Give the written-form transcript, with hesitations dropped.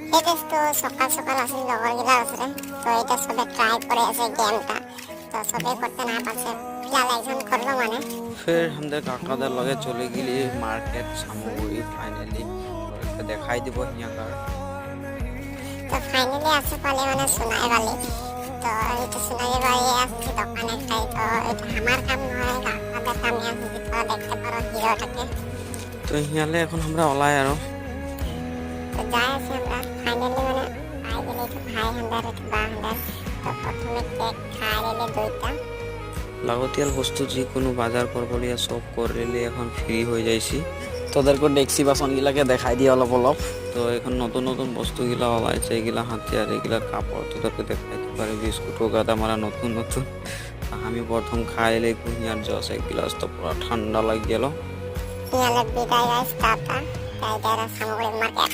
এটা তো সকাল সকাল আসলে লগরগুলা আছে তো এটা সবে ট্রাই করে আছে গেমটা তো সবে করতে না পারছে ফিলহাল একজন করলো মানে फिर हमদের কাকাদের লগে চলে গেলি মার্কেট সামগ্রী ফাইনালি দেখাই দিব হিয়াকার তো ফাইনালি আসে পালে মানে সোনাই বালি তো এটা সোনাই বালি আসছে দোকানে খাই তো এটা আমার কাম নয় কাকাদের কাম আছে তোরা দেখতে পারো হিরোটাকে তো হিয়ালে এখন আমরা ওলাই আর তো যাই আছে আমরা ফাইনালি মানে আই গেলে একটু ভাই হান্ডার একটু বা হান্ডার তো প্রথমে কেক খাই গেলে দুইটা লাগতিয়াল বস্তু যিকোনো বাজার করবলিয়া সব করলে এখন ফ্রি হয়ে যাইছি তোদেরকে ডেক্সি বাসন গিলাকে দেখাই দিয়ে অলপ অলপ তো এখন নতুন নতুন বস্তু গিলা ওলাইছে এগুলা হাতিয়ার এগুলার কাপড় তোদেরকে দেখাইতে পারে বিস্কুট গাদা মারা নতুন নতুন আমি প্রথম খাইলে কুহিয়ার জস এক গিলাস তো পুরো ঠান্ডা লাগ গেল ইয়ালে বিদায় গাইস টাটা তাই যারা সামগ্রী মার্কেট